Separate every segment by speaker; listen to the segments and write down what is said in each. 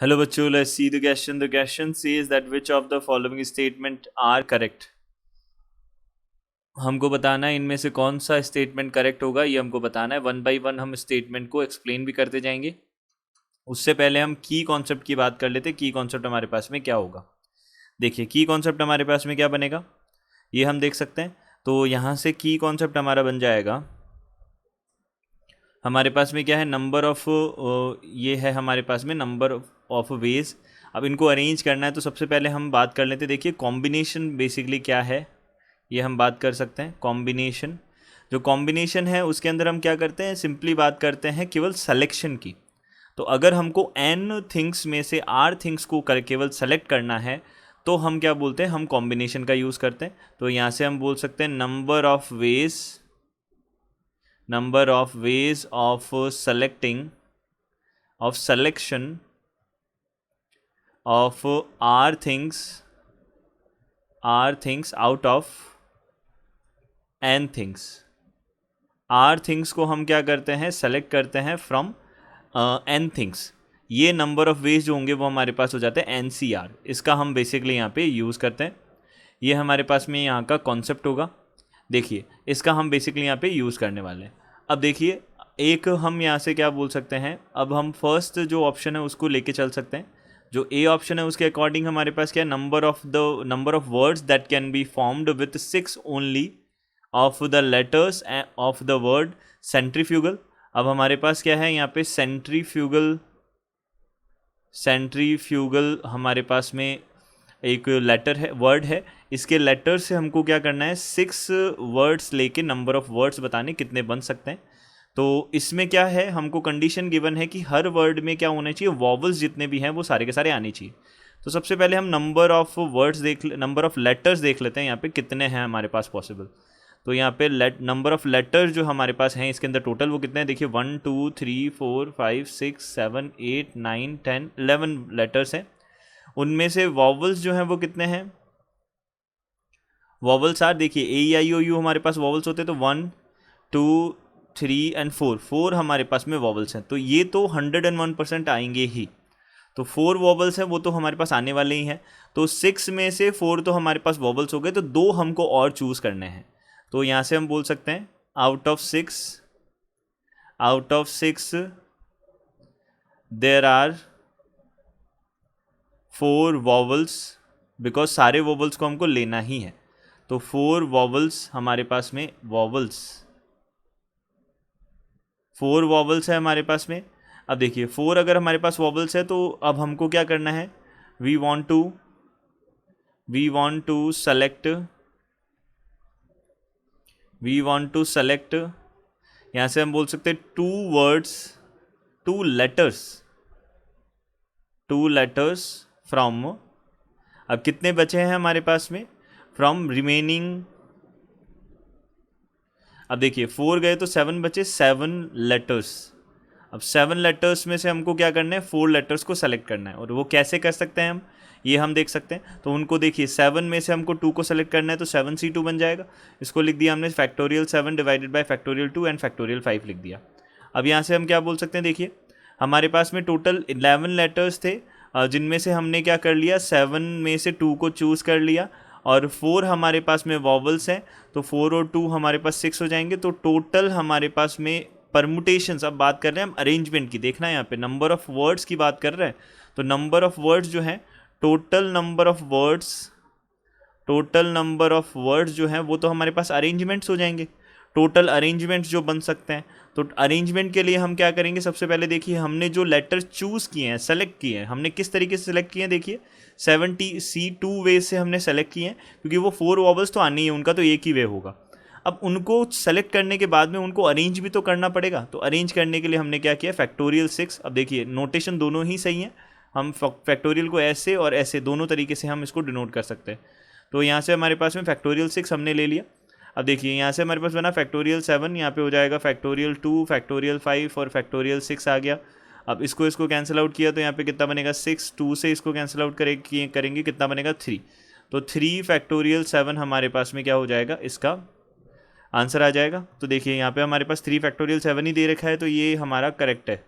Speaker 1: Hello बच्चों, let's see the question. The question says that which of the following statement are correct. हमको बताना है इनमें से कौन सा स्टेटमेंट करेक्ट होगा, ये हमको बताना है. वन बाय वन हम स्टेटमेंट को एक्सप्लेन भी करते जाएंगे. उससे पहले हम की कॉन्सेप्ट की बात कर लेते. की कॉन्सेप्ट हमारे पास में क्या होगा. देखिए की कॉन्सेप्ट हमारे पास में क्या बनेगा, ये हम देख सकते हैं. तो यहाँ से की कॉन्सेप्ट हमारा बन जाएगा, हमारे पास में क्या है, नंबर ऑफ, ये है हमारे पास में नंबर ऑफ वेज. अब इनको अरेंज करना है तो सबसे पहले हम बात कर लेते हैं. देखिए कॉम्बिनेशन बेसिकली क्या है, ये हम बात कर सकते हैं. कॉम्बिनेशन, जो कॉम्बिनेशन है उसके अंदर हम क्या करते हैं, सिंपली बात करते हैं केवल सेलेक्शन की. तो अगर हमको एन थिंग्स में से आर थिंग्स को केवल सेलेक्ट करना है तो हम क्या बोलते हैं, हम कॉम्बिनेशन का यूज़ करते हैं. तो यहाँ से हम बोल सकते हैं number of ways of selecting of selection of r things out of n things. r things को हम क्या करते हैं, सेलेक्ट करते हैं फ्रॉम n things. ये नंबर ऑफ वेज जो होंगे वो हमारे पास हो जाते हैं NCR. इसका हम बेसिकली यहाँ पे यूज़ करते हैं. ये हमारे पास में यहाँ का कॉन्सेप्ट होगा. देखिए इसका हम बेसिकली यहाँ पे यूज़ करने वाले हैं. अब देखिए एक हम यहाँ से क्या बोल सकते हैं, अब हम फर्स्ट जो ऑप्शन है उसको लेके चल सकते हैं. जो ए ऑप्शन है उसके अकॉर्डिंग हमारे पास क्या है, number of words that can be formed with 6 only of the letters of the word centrifugal. अब हमारे पास क्या है यहाँ पे, सेंट्रीफ्यूगल हमारे पास में एक लेटर है, वर्ड है. इसके लेटर से हमको क्या करना है, 6 वर्ड्स लेके नंबर ऑफ वर्ड्स बताने कितने बन सकते हैं. तो इसमें क्या है, हमको कंडीशन गिवन है कि हर वर्ड में क्या होना चाहिए, वॉवल्स जितने भी हैं वो सारे के सारे आने चाहिए. तो सबसे पहले हम नंबर ऑफ लेटर्स देख लेते हैं यहाँ पे कितने हैं हमारे पास पॉसिबल. तो यहाँ पे नंबर ऑफ लेटर्स जो हमारे पास हैं इसके अंदर टोटल वो कितने हैं, देखिए 1 2 3 4 5 6 7 8 9 10 11 लेटर्स हैं. उनमें से वॉवल्स जो हैं वो कितने हैं, वॉवल्स आर, देखिए AEIOU हमारे पास वॉवल्स होते हैं. तो 1 2 3 एंड 4 हमारे पास में वॉवल्स हैं. तो ये तो 101% आएंगे ही. तो 4 वॉवल्स हैं वो तो हमारे पास आने वाले ही हैं. तो 6 में से 4 तो हमारे पास वॉवल्स हो गए, तो 2 हमको और चूज़ करने हैं. तो यहाँ से हम बोल सकते हैं out of 6 there are 4 vowels, because सारे वॉवल्स को हमको लेना ही है. तो 4 वॉवल्स हमारे पास में, 4 वॉवल्स है हमारे पास में. अब देखिए 4 अगर हमारे पास वॉवल्स है तो अब हमको क्या करना है, वी वांट टू सेलेक्ट. यहाँ से हम बोल सकते हैं 2 लेटर्स फ्रॉम. अब कितने बचे हैं हमारे पास में, फ्रॉम रिमेनिंग. अब देखिए 4 गए तो 7 बचे, 7 लेटर्स. अब 7 लेटर्स में से हमको क्या करना है, 4 लेटर्स को सेलेक्ट करना है. और वो कैसे कर सकते हैं हम, ये हम देख सकते हैं. तो उनको देखिए 7 में से हमको 2 को सेलेक्ट करना है, तो 7C2 बन जाएगा. इसको लिख दिया हमने factorial 7 divided by factorial 2 and factorial 5 लिख दिया. अब यहाँ से हम क्या बोल सकते हैं, देखिए हमारे पास में टोटल 11 लेटर्स थे, जिनमें से हमने क्या कर लिया, 7 में से 2 को चूज़ कर लिया. और 4 हमारे पास में वॉवल्स हैं, तो 4 और 2 हमारे पास 6 हो जाएंगे. तो टोटल हमारे पास में परमुटेशंस, अब बात कर रहे हैं हम अरेंजमेंट की. देखना है यहाँ पे नंबर ऑफ वर्ड्स की बात कर रहे हैं. तो नंबर ऑफ वर्ड्स जो है, टोटल नंबर ऑफ वर्ड्स जो हैं वो तो हमारे पास अरेंजमेंट्स हो जाएंगे. टोटल अरेंजमेंट्स जो बन सकते हैं, तो अरेंजमेंट के लिए हम क्या करेंगे, सबसे पहले देखिए हमने जो लेटर चूज़ किए हैं, सेलेक्ट किए हैं, हमने किस तरीके से सेलेक्ट किए हैं. देखिए 70C2 वे से हमने सेलेक्ट किए हैं, क्योंकि वो 4 वॉवल्स तो आने ही है, उनका तो एक ही वे होगा. अब उनको सेलेक्ट करने के बाद में उनको अरेंज भी तो करना पड़ेगा. तो अरेंज करने के लिए हमने क्या किया, फैक्टोरियल 6. अब देखिए नोटेशन दोनों ही सही हैं, हम फैक्टोरियल को ऐसे और ऐसे दोनों तरीके से हम इसको डिनोट कर सकते हैं. तो यहाँ से हमारे पास में फैक्टोरियल 6 हमने ले लिया. अब देखिए यहाँ से हमारे पास बना फैक्टोरियल 7, यहाँ पे हो जाएगा फैक्टोरियल 2, फैक्टोरियल 5 और फैक्टोरियल 6 आ गया. अब इसको कैंसिल आउट किया तो यहाँ पे कितना बनेगा, 6. 2 से इसको कैंसिल आउट करेंगे कितना बनेगा, 3. तो 3 फैक्टोरियल 7 हमारे पास में क्या हो जाएगा, इसका आंसर आ जाएगा. तो देखिए यहाँ पे हमारे पास 3 फैक्टोरियल 7 ही दे रखा है, तो ये हमारा करेक्ट है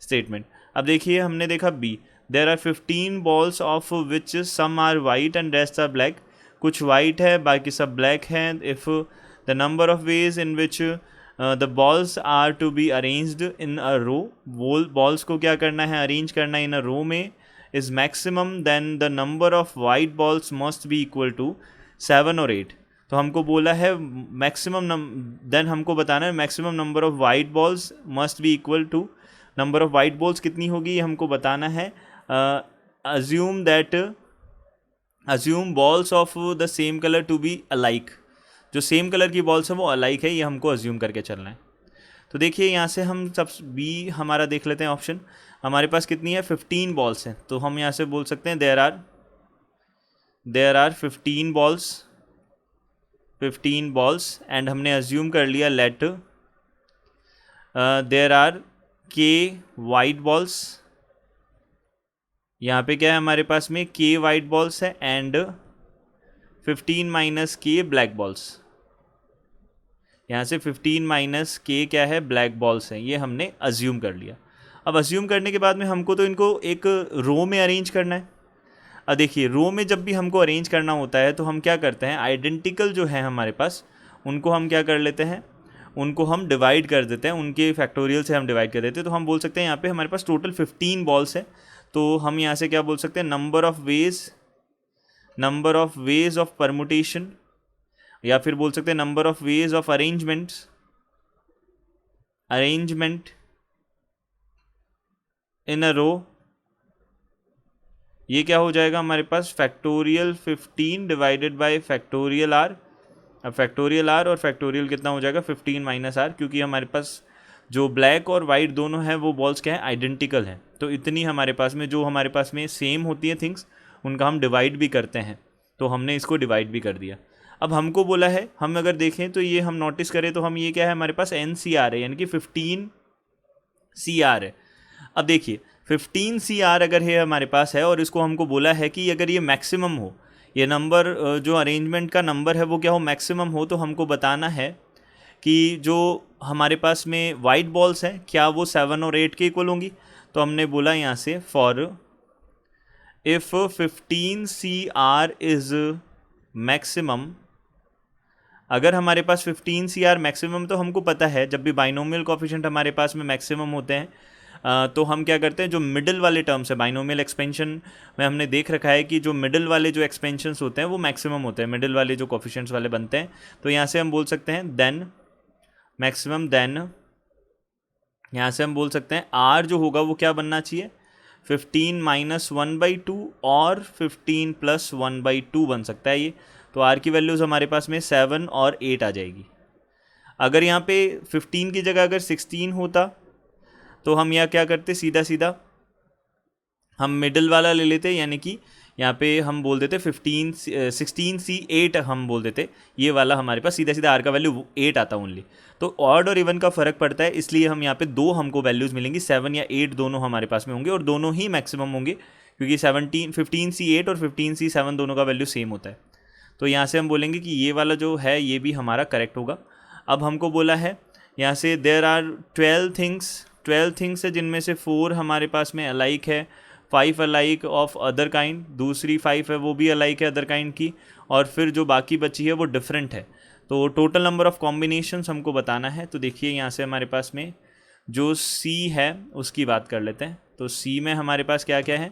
Speaker 1: स्टेटमेंट. अब देखिए हमने देखा B there are 15 balls of which some are white and rest are black, कुछ वाइट है बाकी सब ब्लैक हैं. If the number of ways in which the balls are to be arranged in a row, balls को क्या करना है, अरेंज करना है इन अ रो में, is maximum, then the number of white balls must be equal to 7 और 8. तो हमको बोला है मैक्सिमम देन हमको बताना है maximum number of white balls must be equal to, number of white balls कितनी होगी ये हमको बताना है. Assume balls of the same colour to be alike, जो सेम कलर की बॉल्स है वो अलाइक है, ये हमको अज्यूम करके चलना है. तो देखिए यहाँ से हम सब बी हमारा देख लेते हैं ऑप्शन. हमारे पास कितनी है, 15 बॉल्स हैं. तो हम यहाँ से बोल सकते हैं देयर आर 15 बॉल्स एंड हमने अज्यूम कर लिया लेट देयर आर के वाइट बॉल्स. यहाँ पे क्या है हमारे पास में, के वाइट बॉल्स है एंड 15 माइनस के ब्लैक बॉल्स. यहाँ से 15 माइनस के क्या है, ब्लैक बॉल्स हैं, ये हमने अज्यूम कर लिया. अब अज्यूम करने के बाद में हमको तो इनको एक रो में अरेंज करना है. अब देखिए रो में जब भी हमको अरेंज करना होता है तो हम क्या करते हैं, आइडेंटिकल जो है हमारे पास उनको हम क्या कर लेते हैं, उनको हम डिवाइड कर देते हैं, उनके फैक्टोरियल से हम डिवाइड कर देते हैं. तो हम बोल सकते हैं यहाँ पे हमारे पास टोटल 15 बॉल्स है. तो हम यहाँ से क्या बोल सकते हैं, number of ways of permutation, या फिर बोल सकते हैं number of ways of arrangement in a row. ये क्या हो जाएगा हमारे पास, factorial 15 divided by factorial R. अब फैक्टोरियल आर और फैक्टोरियल कितना हो जाएगा, 15 माइनस आर, क्योंकि हमारे पास जो ब्लैक और वाइट दोनों हैं वो बॉल्स क्या है, आइडेंटिकल हैं. तो इतनी हमारे पास में जो हमारे पास में सेम होती है थिंग्स उनका हम डिवाइड भी करते हैं. तो हमने इसको डिवाइड भी कर दिया. अब हमको बोला है, हम अगर देखें तो ये हम नोटिस करें तो हम ये क्या है हमारे पास NCR है, यानी कि 15 CR है. अब देखिए 15 CR अगर है हमारे पास है और इसको हमको बोला है कि अगर ये मैक्सिमम हो, ये नंबर जो अरेंजमेंट का नंबर है वो क्या हो, मैक्सिमम हो, तो हमको बताना है कि जो हमारे पास में वाइट बॉल्स हैं क्या वो 7 और 8 के इक्वल होंगी. तो हमने बोला यहाँ से for if 15 CR is maximum, अगर हमारे पास 15 CR मैक्सिमम, तो हमको पता है जब भी बाइनोमियल कोफिशिएंट हमारे पास में मैक्सिमम होते हैं तो हम क्या करते हैं, जो मिडिल वाले टर्म्स है बाइनोमियल एक्सपेंशन में हमने देख रखा है कि जो मिडिल वाले जो एक्सपेंशंस होते हैं वो मैक्सिमम होते हैं, मिडिल वाले जो कोफिशिएंट्स वाले बनते हैं. तो यहाँ से हम बोल सकते हैं देन मैक्सिमम, देन यहाँ से हम बोल सकते हैं आर जो होगा वो क्या बनना चाहिए, 15 माइनस 1/2 और 15 प्लस 1/2 बन सकता है ये. तो आर की वैल्यूज़ हमारे पास में 7 और 8 आ जाएगी. अगर यहाँ पे 15 की जगह अगर 16 होता तो हम यहाँ क्या करते, सीधा सीधा हम मिडिल वाला ले लेते, यानी कि यहाँ पे हम बोल देते 16C8 हम बोल देते, ये वाला हमारे पास सीधा सीधा आर का वैल्यू 8 आता ओनली. तो ऑड और इवन का फ़र्क पड़ता है, इसलिए हम यहाँ पे दो हमको वैल्यूज़ मिलेंगी, 7 या 8 दोनों हमारे पास में होंगे और दोनों ही मैक्सिमम होंगे, क्योंकि 15C8 और 15C7 दोनों का वैल्यू सेम होता है. तो यहाँ से हम बोलेंगे कि ये वाला जो है ये भी हमारा करेक्ट होगा. अब हमको बोला है यहाँ से देयर आर 12 थिंग्स है जिनमें से 4 हमारे पास में अलाइक है, 5 अलाइक ऑफ अदर काइंड, दूसरी 5 है वो भी अलाइक है अदर काइंड की, और फिर जो बाकी बची है वो डिफरेंट है. तो टोटल नंबर ऑफ कॉम्बिनेशंस हमको बताना है. तो देखिए यहाँ से हमारे पास में जो C है उसकी बात कर लेते हैं. तो C में हमारे पास क्या क्या है,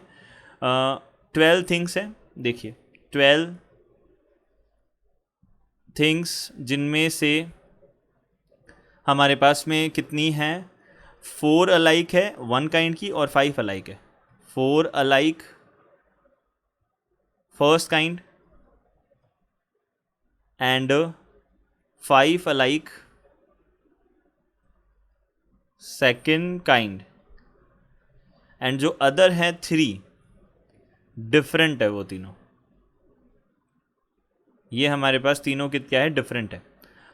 Speaker 1: 12 थिंग्स है. देखिए 12 थिंग्स जिनमें से हमारे पास में कितनी हैं, 4 अलाइक है 1 काइंड की और 5 अलाइक है. 4 alike first kind and 5 alike second kind, and जो अदर है 3 डिफरेंट है, वो तीनों, ये हमारे पास तीनों क्या है, डिफरेंट है.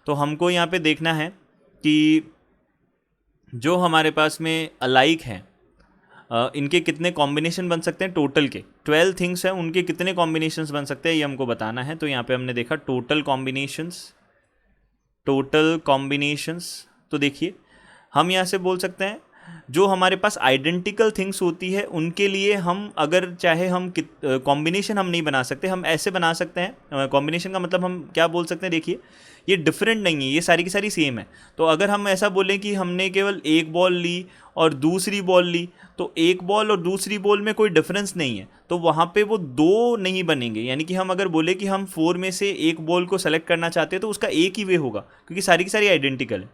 Speaker 1: तो हमको यहाँ पे देखना है कि जो हमारे पास में अलाइक हैं इनके कितने कॉम्बिनेशन बन सकते हैं, टोटल के 12 थिंग्स हैं उनके कितने कॉम्बिनेशंस बन सकते हैं ये हमको बताना है. तो यहाँ पे हमने देखा टोटल कॉम्बिनेशंस. तो देखिए हम यहाँ से बोल सकते हैं जो हमारे पास आइडेंटिकल थिंग्स होती है उनके लिए हम अगर चाहे हम कॉम्बिनेशन हम नहीं बना सकते, हम ऐसे बना सकते हैं। कॉम्बिनेशन का मतलब हम क्या बोल सकते हैं, देखिए ये डिफरेंट नहीं है, ये सारी की सारी सेम है। तो अगर हम ऐसा बोलें कि हमने केवल एक बॉल ली और दूसरी बॉल ली, तो एक बॉल और दूसरी बॉल में कोई डिफरेंस नहीं है, तो वहाँ पे वो दो नहीं बनेंगे। यानी कि हम अगर बोले कि हम 4 में से एक बॉल को सेलेक्ट करना चाहते हैं तो उसका एक ही वे होगा, क्योंकि सारी की सारी आइडेंटिकल है।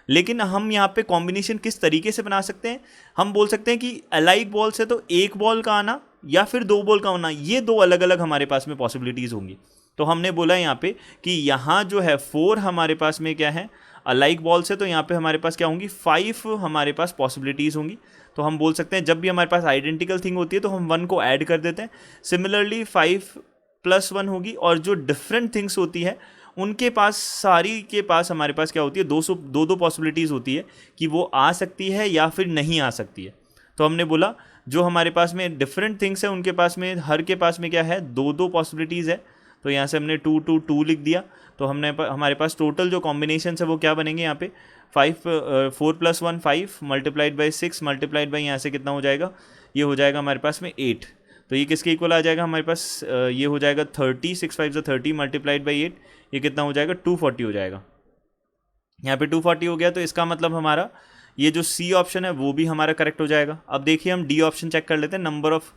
Speaker 1: लेकिन हम यहाँ पे कॉम्बिनेशन किस तरीके से बना सकते हैं, हम बोल सकते हैं कि अलाइक बॉल से तो एक बॉल का आना या फिर दो बॉल का आना, ये दो अलग अलग हमारे पास में पॉसिबिलिटीज़ होंगी। तो हमने बोला यहाँ पे कि यहाँ जो है 4 हमारे पास में क्या है अलाइक बॉल से, तो यहाँ पे हमारे पास क्या होंगी 5 हमारे पास पॉसिबिलिटीज़ होंगी। तो हम बोल सकते हैं जब भी हमारे पास आइडेंटिकल थिंग होती है तो हम 1 को ऐड कर देते हैं। सिमिलरली 5 + 1 होगी, और जो डिफरेंट थिंग्स होती है उनके पास सारी के पास हमारे पास क्या होती है दो पॉसिबिलिटीज़ होती है कि वो आ सकती है या फिर नहीं आ सकती है। तो हमने बोला जो हमारे पास में डिफरेंट थिंग्स है उनके पास में हर के पास में क्या है दो पॉसिबिलिटीज़ है। तो यहाँ से हमने 2 2 2 लिख दिया। तो हमारे पास टोटल जो कॉम्बिनेशन है वो क्या बनेंगे यहाँ पे 4 + 1 5 × 6 × यहाँ से कितना हो जाएगा, ये हो जाएगा हमारे पास में 8। तो ये किसके इक्वल आ जाएगा हमारे पास, ये हो जाएगा 30, 6 5 30 × 8, ये कितना हो जाएगा 240 हो जाएगा। यहाँ पे 240 हो गया, तो इसका मतलब हमारा ये जो सी ऑप्शन है वो भी हमारा करेक्ट हो जाएगा। अब देखिए हम डी ऑप्शन चेक कर लेते हैं। Number of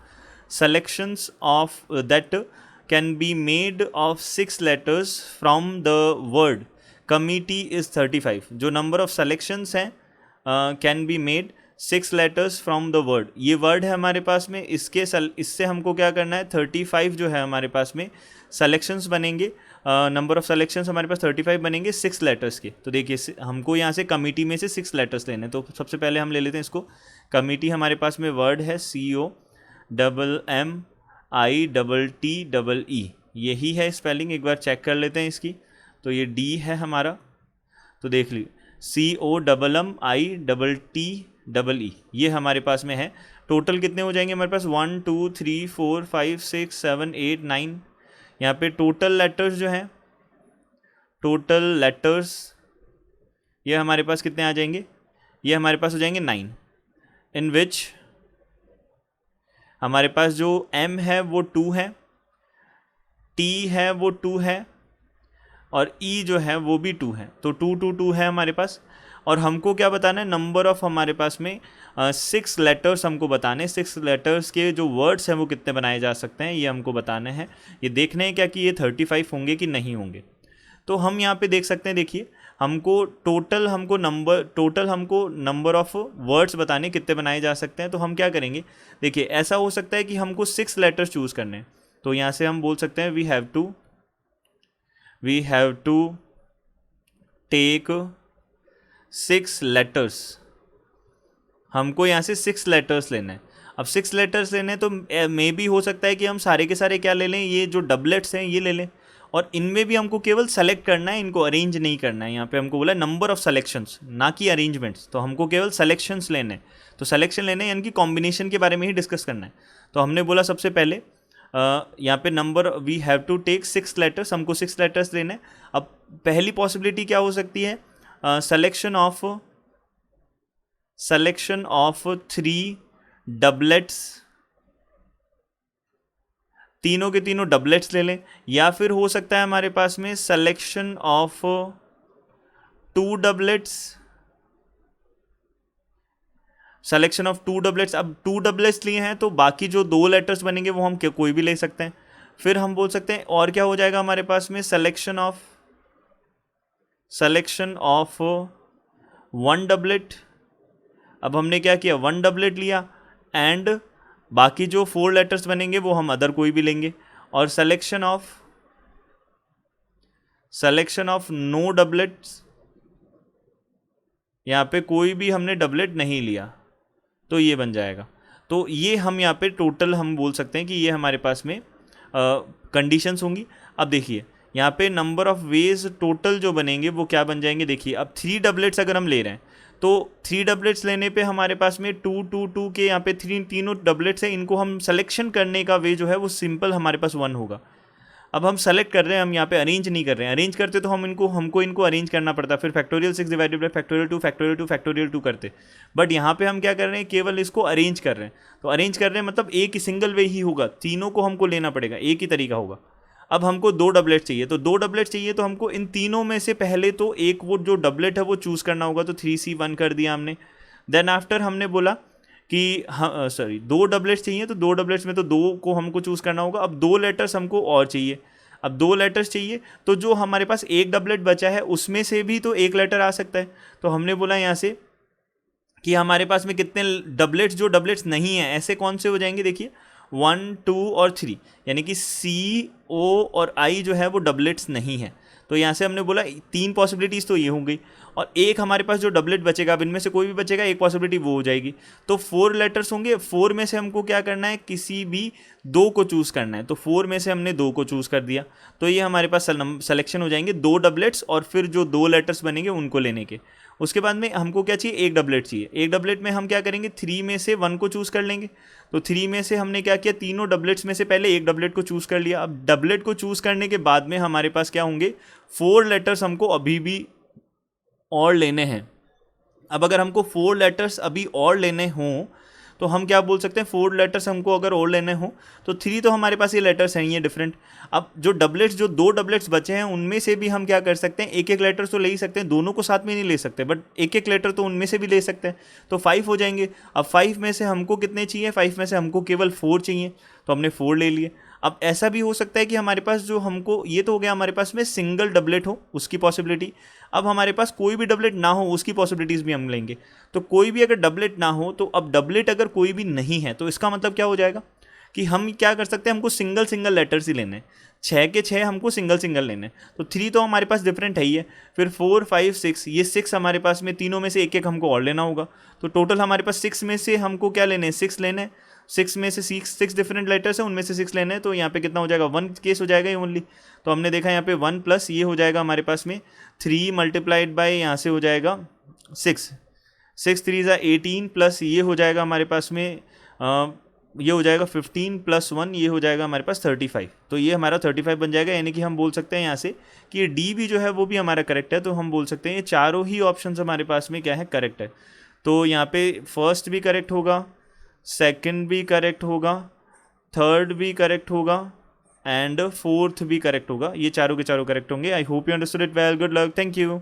Speaker 1: selections of that can be made of 6 letters from the word committee is 35। जो नंबर ऑफ सेलेक्शंस हैं can be made 6 letters from the word, ये वर्ड है हमारे पास में, इससे हमको क्या करना है 35 जो है हमारे पास में सेलेक्शंस बनेंगे। नंबर ऑफ सेलेक्शंस हमारे पास 35 बनेंगे 6 लेटर्स के। तो देखिए हमको यहाँ से कमिटी में से 6 लेटर्स लेने हैं। तो सबसे पहले हम ले लेते हैं इसको। कमिटी हमारे पास में वर्ड है COMMITTEE, यही है स्पेलिंग, एक बार चेक कर लेते हैं इसकी। तो ये D है हमारा, तो देख लीजिए COMMITTEE, ये हमारे पास में है। टोटल कितने हो जाएंगे हमारे पास 1 2 3 4 5 6 7 8 9। यहाँ पे टोटल लेटर्स जो हैं, टोटल लेटर्स ये हमारे पास कितने आ जाएंगे, ये हमारे पास हो जाएंगे 9, इन विच हमारे पास जो M है वो 2 है, T है वो 2 है, और E जो है वो भी 2 है। तो 2 2 2 है हमारे पास। और हमको क्या बताना है, नंबर ऑफ हमारे पास में 6 लेटर्स हमको बताने, 6 लेटर्स के जो वर्ड्स हैं वो कितने बनाए जा सकते हैं ये हमको बताने हैं। ये देखने हैं क्या कि ये 35 होंगे कि नहीं होंगे। तो हम यहाँ पे देख सकते हैं, देखिए हमको टोटल हमको नंबर ऑफ वर्ड्स बताने कितने बनाए जा सकते हैं। तो हम क्या करेंगे, देखिए ऐसा हो सकता है कि हमको 6 लेटर्स चूज़ करने हैं। तो यहाँ से हम बोल सकते हैं we have to take 6 letters. हमको यहाँ से 6 लेटर्स लेना है। अब 6 लेटर्स लेने तो मे भी हो सकता है कि हम सारे के सारे क्या ले लें, ये जो डबलेट्स हैं ये ले लें, और इनमें भी हमको केवल सेलेक्ट करना है, इनको अरेंज नहीं करना है। यहाँ पे हमको बोला नंबर ऑफ सेलेक्शंस, ना कि अरेंजमेंट्स। तो हमको केवल सेलेक्शंस लेने हैं। तो सेलेक्शन लेने यानी कि कॉम्बिनेशन के बारे में ही डिस्कस करना है। तो हमने बोला सबसे पहले यहाँ पे number we have to take 6 letters, हमको 6 लेटर्स लेने हैं। अब पहली पॉसिबिलिटी क्या हो सकती है, selection of 3 doublets, तीनों के तीनों डबलेट्स ले लें, या फिर हो सकता है हमारे पास में selection of 2 doublets, selection of 2 doublets। अब 2 डबलेट्स लिए हैं तो बाकी जो 2 लेटर्स बनेंगे वो हम कोई भी ले सकते हैं। फिर हम बोल सकते हैं और क्या हो जाएगा हमारे पास में selection of 1 डबलेट। अब हमने क्या किया 1 डबलेट लिया, एंड बाकी जो 4 लेटर्स बनेंगे वो हम अदर कोई भी लेंगे। और सेलेक्शन ऑफ नो डबलेट्स, यहाँ पे कोई भी हमने डबलेट नहीं लिया, तो ये बन जाएगा। तो ये हम यहाँ पे टोटल हम बोल सकते हैं कि ये हमारे पास में कंडीशंस होंगी। अब देखिए यहाँ पे नंबर ऑफ वेज टोटल जो बनेंगे वो क्या बन जाएंगे, देखिए अब 3 डबलेट्स अगर हम ले रहे हैं तो 3 डबलेट्स लेने पे हमारे पास में 2 2 2 के यहाँ पे तीनों डबलेट्स हैं, इनको हम सिलेक्शन करने का वे जो है वो सिंपल हमारे पास 1 होगा। अब हम सेलेक्ट कर रहे हैं, हम यहाँ पे अरेंज नहीं कर रहे हैं। अरेंज करते तो हमको इनको अरेंज करना पड़ता, फिर factorial 6 divided by factorial 2 factorial 2 factorial 2 करते। बट यहाँ पे हम क्या कर रहे हैं, केवल इसको अरेंज कर रहे हैं। तो अरेंज कर रहे हैं मतलब एक ही सिंगल वे ही होगा, तीनों को हमको लेना पड़ेगा, एक ही तरीका होगा। अब हमको 2 डबलेट चाहिए, तो 2 डबलेट चाहिए तो हमको इन तीनों में से पहले तो एक वो जो डबलेट है वो चूज़ करना होगा। तो 3C1 कर दिया हमने। देन आफ्टर हमने बोला कि हाँ सॉरी 2 डबलेट्स चाहिए, तो 2 डबलेट्स में तो 2 को हमको चूज़ करना होगा। अब 2 लेटर्स हमको और चाहिए। अब 2 लेटर्स चाहिए तो जो हमारे पास एक डबलेट बचा है उसमें से भी तो एक लेटर आ सकता है। तो हमने बोला यहाँ से कि हमारे पास में कितने डबलेट्स, जो डबलेट्स नहीं है ऐसे कौन से हो जाएंगे, देखिए 1 2 और 3, यानी कि C O और I जो है वो डबलेट्स नहीं है। तो यहाँ से हमने बोला 3 पॉसिबिलिटीज़ तो ये हो गई, और एक हमारे पास जो डबलेट बचेगा, अब इनमें से कोई भी बचेगा, एक पॉसिबिलिटी वो हो जाएगी। तो 4 लेटर्स होंगे, 4 में से हमको क्या करना है, किसी भी 2 को चूज़ करना है। तो 4 में से हमने 2 को चूज़ कर दिया, तो ये हमारे पास सेलेक्शन हो जाएंगे 2 डबलेट्स और फिर जो 2 लेटर्स बनेंगे उनको लेने के। उसके बाद में हमको क्या चाहिए, एक डबलेट चाहिए। एक डबलेट में हम क्या करेंगे, 3 में से 1 को चूज़ कर लेंगे। तो 3 में से हमने क्या किया, तीनों डबलेट्स में से पहले एक डबलेट को चूज़ कर लिया। अब डबलेट को चूज़ करने के बाद में हमारे पास क्या होंगे, 4 लेटर्स हमको अभी भी और लेने हैं। अब अगर हमको 4 लेटर्स अभी और लेने हों तो हम क्या बोल सकते हैं, 4 लेटर्स हमको अगर और लेने हों तो 3 तो हमारे पास ये लेटर्स हैं, ये डिफरेंट। अब जो डबलेट्स, जो 2 डबलेट्स बचे हैं उनमें से भी हम क्या कर सकते हैं, एक एक लेटर तो ले ही सकते हैं, दोनों को साथ में नहीं ले सकते, बट एक एक लेटर तो उनमें से भी ले सकते हैं। तो 5 हो जाएंगे। अब 5 में से हमको कितने चाहिए, 5 में से हमको केवल 4 चाहिए, तो हमने 4 ले लिए। अब ऐसा भी हो सकता है कि हमारे पास जो हमको, ये तो हो गया हमारे पास में सिंगल डबलेट हो उसकी पॉसिबिलिटी। अब हमारे पास कोई भी डबलेट ना हो उसकी पॉसिबिलिटीज़ भी हम लेंगे। तो कोई भी अगर डबलेट ना हो, तो अब डबलेट अगर कोई भी नहीं है तो इसका मतलब क्या हो जाएगा कि हम क्या कर सकते हैं, हमको सिंगल सिंगल लेटर्स ही लेने हैं। 6 के 6 हमको सिंगल सिंगल लेने हैं। तो 3 तो हमारे पास डिफरेंट है ही है, फिर 4 5 6, ये 6 हमारे पास में, तीनों में से एक एक हमको और लेना होगा। तो टोटल हमारे पास 6 में से हमको क्या लेने हैं, 6 लेने हैं। 6 में से 6 डिफरेंट लेटर्स हैं, उनमें से 6 लेने हैं। तो यहाँ पे कितना हो जाएगा, 1 केस हो जाएगा ये ओनली। तो हमने देखा यहाँ पे 1 प्लस ये हो जाएगा हमारे पास में 3 मल्टीप्लाइड बाई यहाँ से हो जाएगा 6, 6 3 ज़ा 18 प्लस ये हो जाएगा हमारे पास में ये हो जाएगा 15 प्लस 1, ये हो जाएगा हमारे पास 35। तो ये हमारा 35 बन जाएगा। यानी कि हम बोल सकते हैं यहाँ से कि ये डी भी जो है वो भी हमारा करेक्ट है। तो हम बोल सकते हैं ये चारों ही ऑप्शन हमारे पास में क्या है, करेक्ट है। तो यहाँ पे फर्स्ट भी करेक्ट होगा, सेकंड भी करेक्ट होगा, थर्ड भी करेक्ट होगा एंड फोर्थ भी करेक्ट होगा। ये चारों के चारों करेक्ट होंगे। I hope you understood it well. Good luck, thank you.